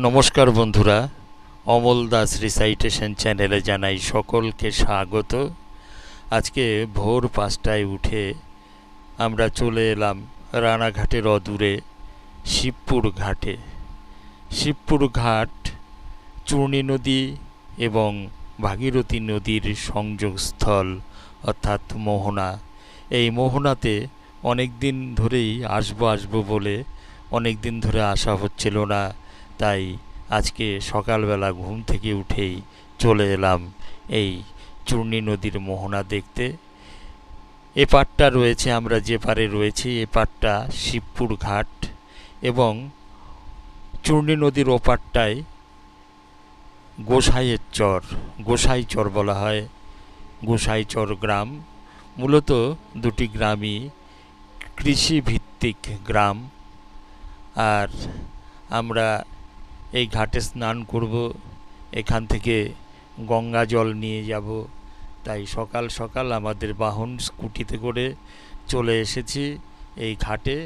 নমস্কার বন্ধুরা, অমল দাস রিসাইটেশন চ্যানেলে জানাই সকলকে স্বাগত। আজকে ভোর 5টায় উঠে আমরা চলে এলাম রানাঘাটের অদূরে শিবপুর ঘাটে। শিবপুর ঘাট চূর্ণী নদী এবং ভাগীরথী নদীর সংযোগস্থল অর্থাৎ মোহনা। এই মোহনাতে অনেক দিন ধরেই আসবো বলে অনেক দিন ধরে আসা হচ্ছিল না, তাই আজকে সকালবেলা ঘুম থেকে উঠেই চলে এলাম এই চূর্ণী নদীর মোহনা দেখতে। এ পাড়টা রয়েছে, আমরা যে পারে রয়েছি এ পাড়টা শিবপুর ঘাট এবং চূর্ণী নদীর ওপারটায় গোসাইচর বলা হয়। গোসাইচর গ্রাম, মূলত দুটি গ্রামই কৃষিভিত্তিক গ্রাম। আর আমরা এই ঘাটে স্নান করব, এখান থেকে গঙ্গা জল নিয়ে যাব, তাই সকাল সকাল আমাদের বাহন স্কুটিতে করে চলে এসেছি এই ঘাটে।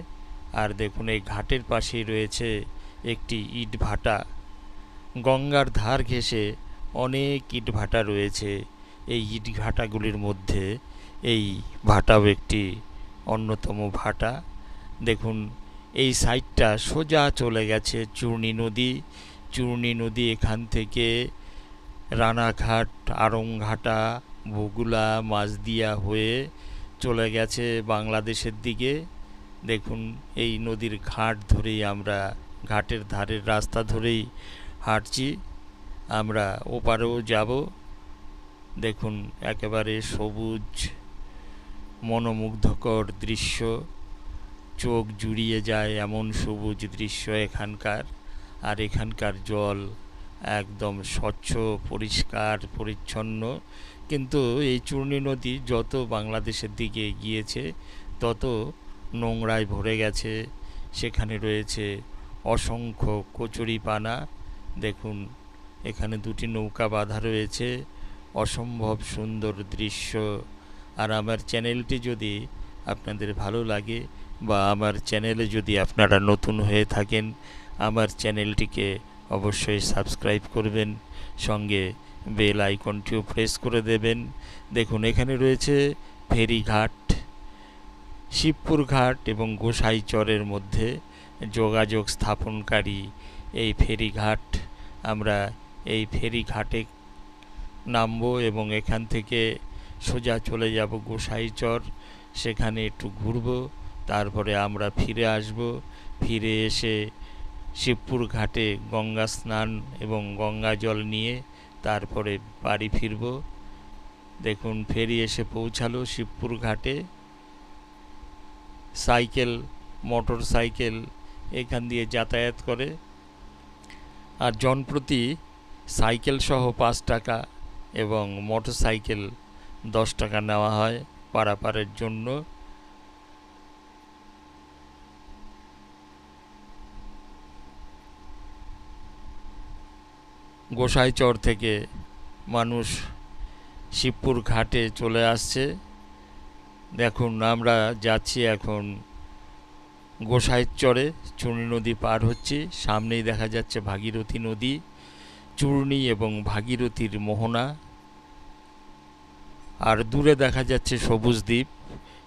আর দেখুন, এই ঘাটের পাশেই রয়েছে একটি ইট ভাটা। গঙ্গার ধার ঘেঁষে অনেক ইট ভাটা রয়েছে। এই ইট ভাটাগুলির মধ্যে এই ভাটাও একটি অন্যতম ভাটা। দেখুন, এই সাইডটা সোজা চলে গেছে চূর্ণী নদী এখান থেকে রানাঘাট, আড়ংঘাটা, বগুলা, মাঝদিয়া হয়ে চলে গেছে বাংলাদেশের দিকে। দেখুন, এই নদীর ঘাট ধরেই আমরা, ঘাটের ধারের রাস্তা ধরেই হাঁটছি, আমরা ওপারেও যাব। দেখুন, একেবারে সবুজ মনোমুগ্ধকর দৃশ্য, চোখ জুড়িয়ে যায় এমন সবুজ দৃশ্য এখানকার। আর এখানকার জল একদম স্বচ্ছ, পরিষ্কার, পরিচ্ছন্ন। কিন্তু এই চূর্ণী নদী যত বাংলাদেশের দিকে এগিয়েছে তত নোংরায় ভরে গেছে। সেখানে রয়েছে অসংখ্য কচুরিপানা। দেখুন, এখানে দুটি নৌকা বাঁধা রয়েছে, অসম্ভব সুন্দর দৃশ্য। আর আমার চ্যানেলটি যদি আপনাদের ভালো লাগে বা আমার চ্যানেলে যদি আপনারা নতুন হয়ে থাকেন, আমার চ্যানেলটিকে অবশ্যই সাবস্ক্রাইব করবেন, সঙ্গে বেল আইকনটিও প্রেস করে দেবেন। দেখুন, এখানে রয়েছে ফেরিঘাট। শিবপুর ঘাট এবং গোসাইচরের মধ্যে যোগাযোগ স্থাপনকারী এই ফেরিঘাট। আমরা এই ফেরিঘাটে নামবো এবং এখান থেকে সোজা চলে যাব গোসাইচর, সেখানে একটু ঘুরবো, তারপরে আমরা ফিরে আসব। ফিরে এসে শিবপুর ঘাটে গঙ্গা স্নান এবং গঙ্গা জল নিয়ে তারপরে বাড়ি ফিরব। দেখুন, ফেরি এসে পৌঁছালো শিবপুর ঘাটে। মোটর সাইকেল এখান দিয়ে যাতায়াত করে। আর জনপ্রতি সাইকেল সহ 5 টাকা এবং মোটর সাইকেল 10 টাকা নেওয়া হয় পারাপারের জন্য। গোসাইচর থেকে মানুষ শিবপুর ঘাটে চলে আসছে। দেখুন, আমরা যাচ্ছি এখন গোসাইচরে, চূর্ণী নদী পার হচ্ছি। সামনেই দেখা যাচ্ছে ভাগীরথী নদী, চূর্ণী এবং ভাগীরথীর মোহনা। আর দূরে দেখা যাচ্ছে সবুজ দ্বীপ।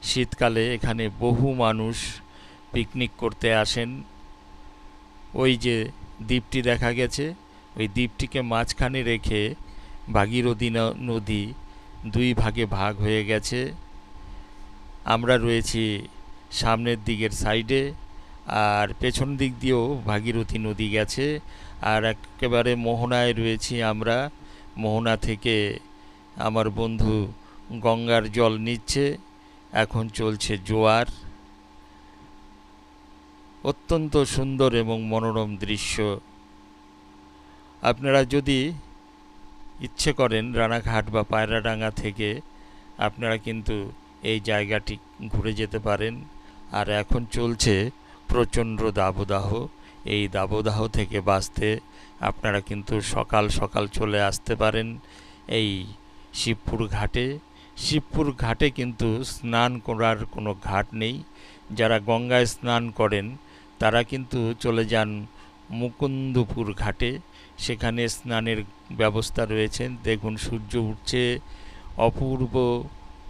শীতকালে এখানে বহু মানুষ পিকনিক করতে আসেন। ওই যে দ্বীপটি দেখা গেছে, ওই দ্বীপটিকে মাঝখানে রেখে ভাগীরথী নদী 2 ভাগে ভাগ হয়ে গেছে। আমরা রয়েছি সামনের দিকের সাইডে, আর পেছন দিক দিয়েও ভাগীরথী নদী গেছে। আর একেবারে মোহনায় রয়েছি আমরা। মোহনা থেকে আমার বন্ধু গঙ্গার জল নিচ্ছে। এখন চলছে জোয়ার। অত্যন্ত সুন্দর এবং মনোরম দৃশ্য। আপনারা যদি ইচ্ছে করেন রানাঘাট বা পায়রাডাঙ্গা থেকে আপনারা কিন্তু এই জায়গাটি ঘুরে যেতে পারেন। আর এখন চলছে প্রচণ্ড দাবদাহ। এই দাবদাহ থেকে বাঁচতে আপনারা কিন্তু সকাল সকাল চলে আসতে পারেন এই শিবপুর ঘাটে। শিবপুর ঘাটে কিন্তু স্নান করার কোনো ঘাট নেই। যারা গঙ্গায় স্নান করেন তারা কিন্তু চলে যান মুকুন্দপুর ঘাটে, সেখানে স্নানের ব্যবস্থা রয়েছে। দেখুন সূর্য উঠছে, অপূর্ব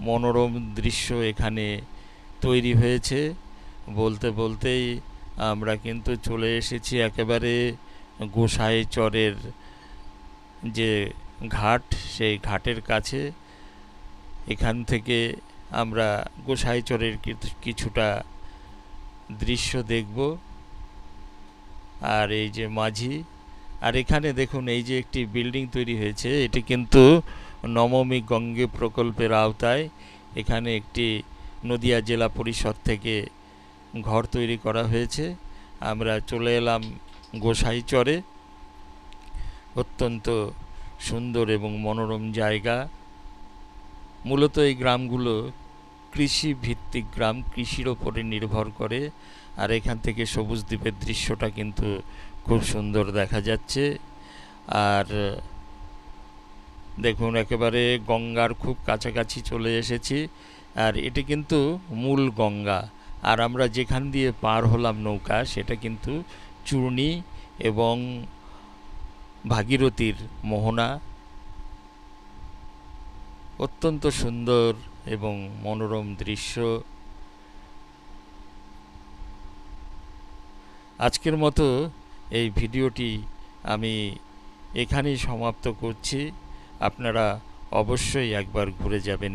মনোরম দৃশ্য এখানে তৈরি হয়েছে। বলতে বলতেই আমরা কিন্তু চলে এসেছি একেবারে গোসাইচরের যে ঘাট, সেই ঘাটের কাছে। এখান থেকে আমরা গোসাইচরের কিছুটা দৃশ্য দেখব। আর এই যে মাঝি, আর এখানে দেখুন এই যে একটি বিল্ডিং তৈরি হয়েছে, এটি কিন্তু নমামি গঙ্গে প্রকল্পের আওতায় এখানে একটি নদিয়া জেলা পরিষদ থেকে ঘর তৈরি করা হয়েছে। আমরা চলে এলাম গোসাইচরে, অত্যন্ত সুন্দর এবং মনোরম জায়গা। মূলত এই গ্রামগুলো কৃষি ভিত্তিক গ্রাম, কৃষির ওপরে নির্ভর করে। আর এখান থেকে সবুজ দ্বীপের দৃশ্যটা কিন্তু খুব সুন্দর দেখা যাচ্ছে। আর দেখুন একেবারে গঙ্গার খুব কাছাকাছি চলে এসেছি। আর এটি কিন্তু মূল গঙ্গা। আর আমরা যেখান দিয়ে পার হলাম নৌকা, সেটা কিন্তু চূর্ণী এবং ভাগীরথীর মোহনা। অত্যন্ত সুন্দর এবং মনোরম দৃশ্য। আজকের মতো এই ভিডিওটি আমি এখানেই সমাপ্ত করছি। আপনারা অবশ্যই একবার ঘুরে যাবেন।